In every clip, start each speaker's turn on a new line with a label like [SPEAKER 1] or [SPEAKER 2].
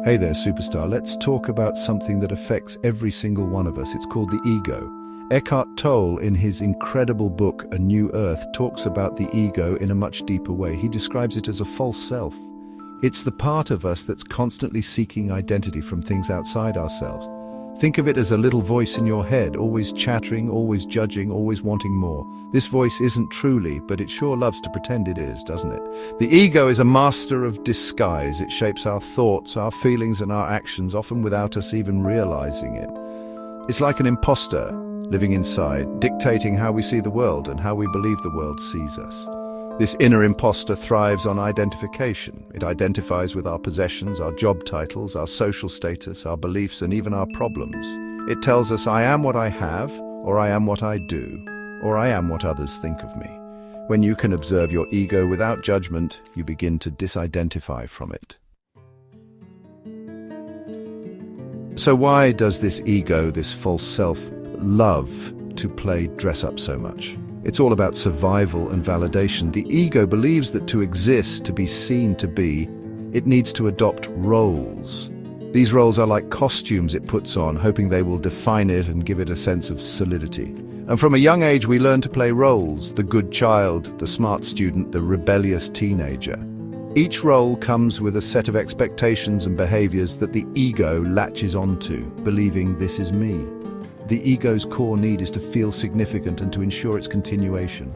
[SPEAKER 1] Hey there, superstar. Let's talk about something that affects every single one of us. It's called the ego. Eckhart Tolle, in his incredible book, A New Earth, talks about the ego in a much deeper way. He describes it as a false self. It's the part of us that's constantly seeking identity from things outside ourselves. Think of it as a little voice in your head, always chattering, always judging, always wanting more. This voice isn't truly, but it sure loves to pretend it is, doesn't it? The ego is a master of disguise. It shapes our thoughts, our feelings, and our actions, often without us even realizing it. It's like an imposter living inside, dictating how we see the world and how we believe the world sees us. This inner imposter thrives on identification. It identifies with our possessions, our job titles, our social status, our beliefs, and even our problems. It tells us, I am what I have, or I am what I do, or I am what others think of me. When you can observe your ego without judgment, you begin to disidentify from it. So why does this ego, this false self, love to play dress-up so much? It's all about survival and validation. The ego believes that to exist, to be seen, to be, it needs to adopt roles. These roles are like costumes it puts on, hoping they will define it and give it a sense of solidity. And from a young age, we learn to play roles: the good child, the smart student, the rebellious teenager. Each role comes with a set of expectations and behaviors that the ego latches onto, believing this is me. The ego's core need is to feel significant and to ensure its continuation.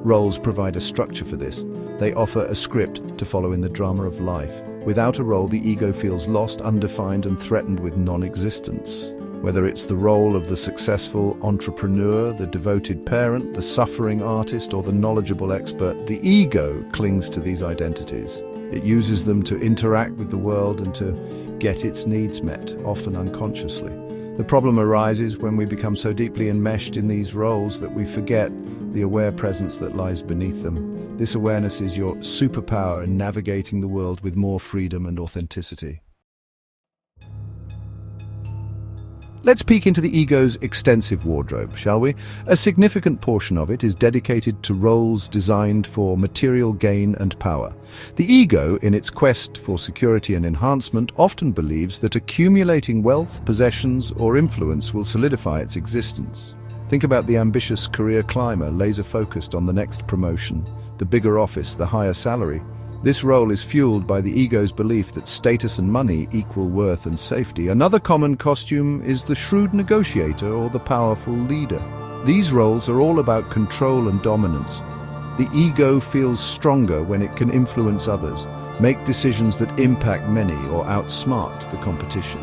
[SPEAKER 1] Roles provide a structure for this. They offer a script to follow in the drama of life. Without a role, the ego feels lost, undefined, and threatened with non-existence. Whether it's the role of the successful entrepreneur, the devoted parent, the suffering artist, or the knowledgeable expert, the ego clings to these identities. It uses them to interact with the world and to get its needs met, often unconsciously. The problem arises when we become so deeply enmeshed in these roles that we forget the aware presence that lies beneath them. This awareness is your superpower in navigating the world with more freedom and authenticity. Let's peek into the ego's extensive wardrobe, shall we? A significant portion of it is dedicated to roles designed for material gain and power. The ego, in its quest for security and enhancement, often believes that accumulating wealth, possessions, or influence will solidify its existence. Think about the ambitious career climber, laser-focused on the next promotion, the bigger office, the higher salary. This role is fueled by the ego's belief that status and money equal worth and safety. Another common costume is the shrewd negotiator or the powerful leader. These roles are all about control and dominance. The ego feels stronger when it can influence others, make decisions that impact many, or outsmart the competition.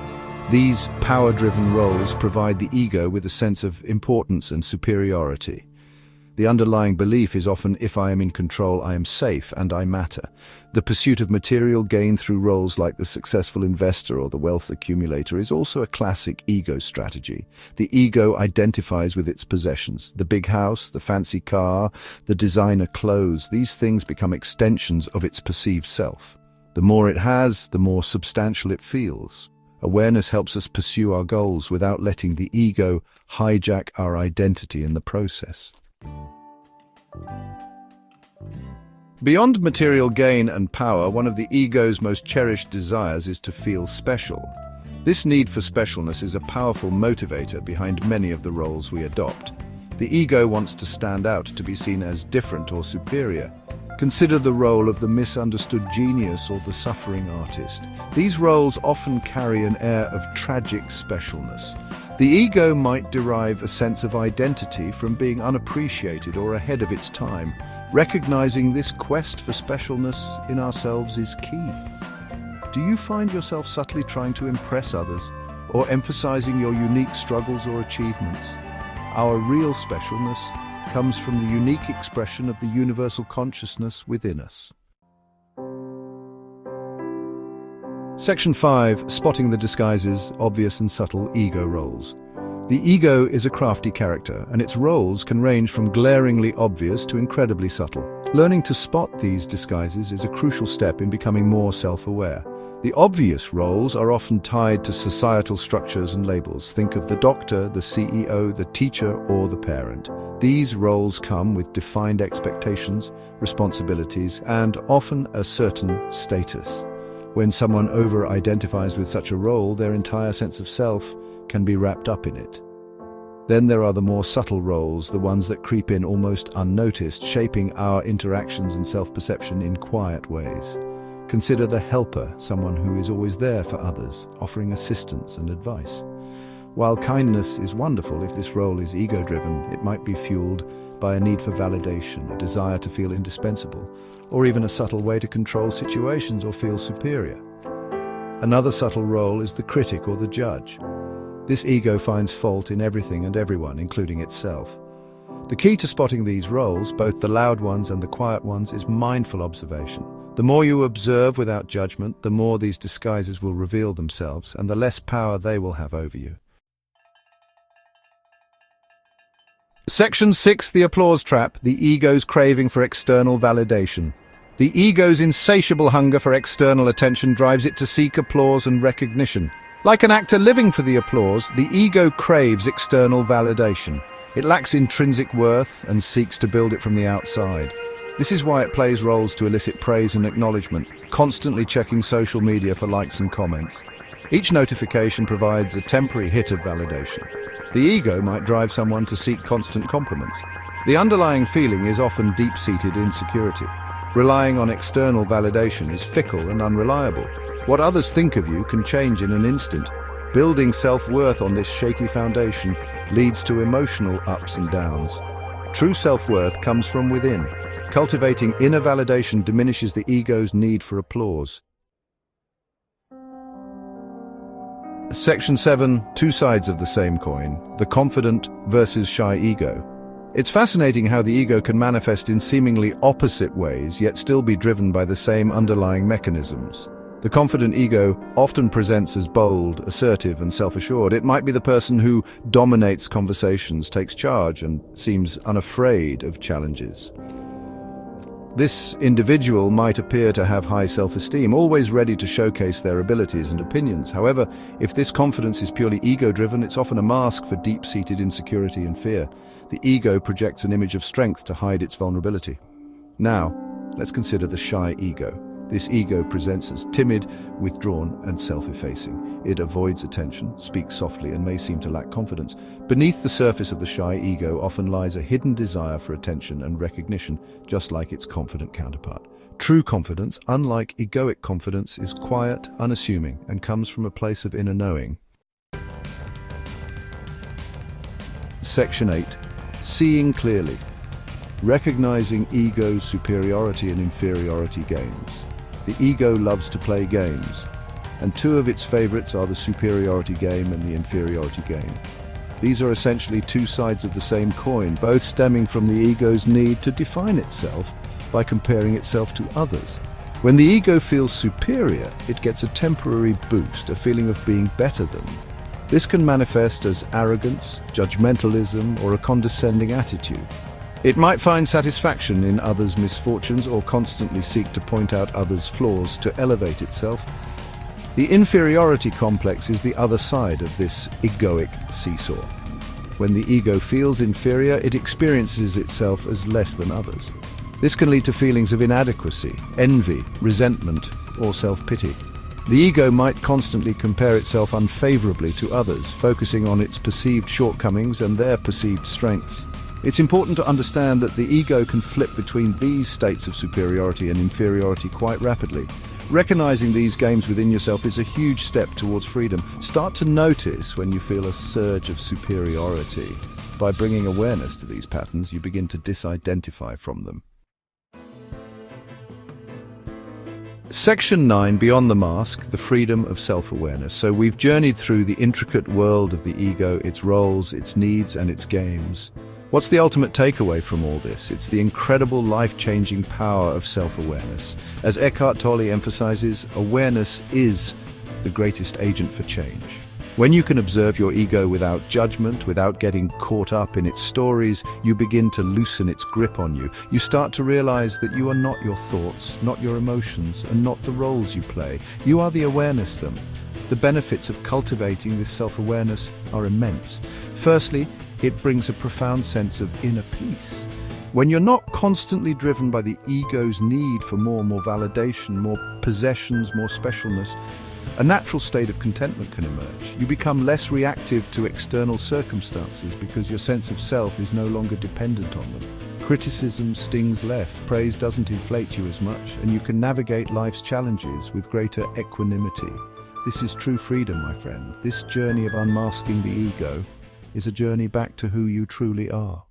[SPEAKER 1] These power-driven roles provide the ego with a sense of importance and superiority. The underlying belief is often, if I am in control, I am safe and I matter. The pursuit of material gain through roles like the successful investor or the wealth accumulator is also a classic ego strategy. The ego identifies with its possessions: the big house, the fancy car, the designer clothes. These things become extensions of its perceived self. The more it has, the more substantial it feels. Awareness helps us pursue our goals without letting the ego hijack our identity in the process. Beyond material gain and power, one of the ego's most cherished desires is to feel special. This need for specialness is a powerful motivator behind many of the roles we adopt. The ego wants to stand out, to be seen as different or superior. Consider the role of the misunderstood genius or the suffering artist. These roles often carry an air of tragic specialness. The ego might derive a sense of identity from being unappreciated or ahead of its time. Recognizing this quest for specialness in ourselves is key. Do you find yourself subtly trying to impress others, or emphasizing your unique struggles or achievements? Our real specialness comes from the unique expression of the universal consciousness within us. Section 5. Spotting the disguises, obvious and subtle ego roles. The ego is a crafty character, and its roles can range from glaringly obvious to incredibly subtle. Learning to spot these disguises is a crucial step in becoming more self-aware. The obvious roles are often tied to societal structures and labels. Think of the doctor, the CEO, the teacher, or the parent. These roles come with defined expectations, responsibilities, and often a certain status. When someone over-identifies with such a role, their entire sense of self can be wrapped up in it. Then there are the more subtle roles, the ones that creep in almost unnoticed, shaping our interactions and self-perception in quiet ways. Consider the helper, someone who is always there for others, offering assistance and advice. While kindness is wonderful, if this role is ego-driven, it might be fueled by a need for validation, a desire to feel indispensable, or even a subtle way to control situations or feel superior. Another subtle role is the critic or the judge. This ego finds fault in everything and everyone, including itself. The key to spotting these roles, both the loud ones and the quiet ones, is mindful observation. The more you observe without judgment, the more these disguises will reveal themselves, and the less power they will have over you. Section 6, the applause trap, the ego's craving for external validation. The ego's insatiable hunger for external attention drives it to seek applause and recognition. Like an actor living for the applause, the ego craves external validation. It lacks intrinsic worth and seeks to build it from the outside. This is why it plays roles to elicit praise and acknowledgement, constantly checking social media for likes and comments. Each notification provides a temporary hit of validation. The ego might drive someone to seek constant compliments. The underlying feeling is often deep-seated insecurity. Relying on external validation is fickle and unreliable. What others think of you can change in an instant. Building self-worth on this shaky foundation leads to emotional ups and downs. True self-worth comes from within. Cultivating inner validation diminishes the ego's need for applause. Section 7, two sides of the same coin, the confident versus shy ego. It's fascinating how the ego can manifest in seemingly opposite ways, yet still be driven by the same underlying mechanisms. The confident ego often presents as bold, assertive, and self-assured. It might be the person who dominates conversations, takes charge, and seems unafraid of challenges. This individual might appear to have high self-esteem, always ready to showcase their abilities and opinions. However, if this confidence is purely ego-driven, it's often a mask for deep-seated insecurity and fear. The ego projects an image of strength to hide its vulnerability. Now, let's consider the shy ego. This ego presents as timid, withdrawn, and self-effacing. It avoids attention, speaks softly, and may seem to lack confidence. Beneath the surface of the shy ego often lies a hidden desire for attention and recognition, just like its confident counterpart. True confidence, unlike egoic confidence, is quiet, unassuming, and comes from a place of inner knowing. Section 8. Seeing clearly. Recognizing ego's superiority and inferiority games. The ego loves to play games, and two of its favorites are the superiority game and the inferiority game. These are essentially two sides of the same coin, both stemming from the ego's need to define itself by comparing itself to others. When the ego feels superior, it gets a temporary boost, a feeling of being better than. This can manifest as arrogance, judgmentalism, or a condescending attitude. It might find satisfaction in others' misfortunes or constantly seek to point out others' flaws to elevate itself. The inferiority complex is the other side of this egoic seesaw. When the ego feels inferior, it experiences itself as less than others. This can lead to feelings of inadequacy, envy, resentment, or self-pity. The ego might constantly compare itself unfavorably to others, focusing on its perceived shortcomings and their perceived strengths. It's important to understand that the ego can flip between these states of superiority and inferiority quite rapidly. Recognizing these games within yourself is a huge step towards freedom. Start to notice when you feel a surge of superiority. By bringing awareness to these patterns, you begin to disidentify from them. Section 9, Beyond the Mask, the freedom of self-awareness. So we've journeyed through the intricate world of the ego, its roles, its needs, and its games. What's the ultimate takeaway from all this? It's the incredible life-changing power of self-awareness. As Eckhart Tolle emphasizes, awareness is the greatest agent for change. When you can observe your ego without judgment, without getting caught up in its stories, you begin to loosen its grip on you. You start to realize that you are not your thoughts, not your emotions, and not the roles you play. You are the awareness them. The benefits of cultivating this self-awareness are immense. Firstly, it brings a profound sense of inner peace. When you're not constantly driven by the ego's need for more validation, more possessions, more specialness, a natural state of contentment can emerge. You become less reactive to external circumstances because your sense of self is no longer dependent on them. Criticism stings less, praise doesn't inflate you as much, and you can navigate life's challenges with greater equanimity. This is true freedom, my friend. This journey of unmasking the ego is a journey back to who you truly are.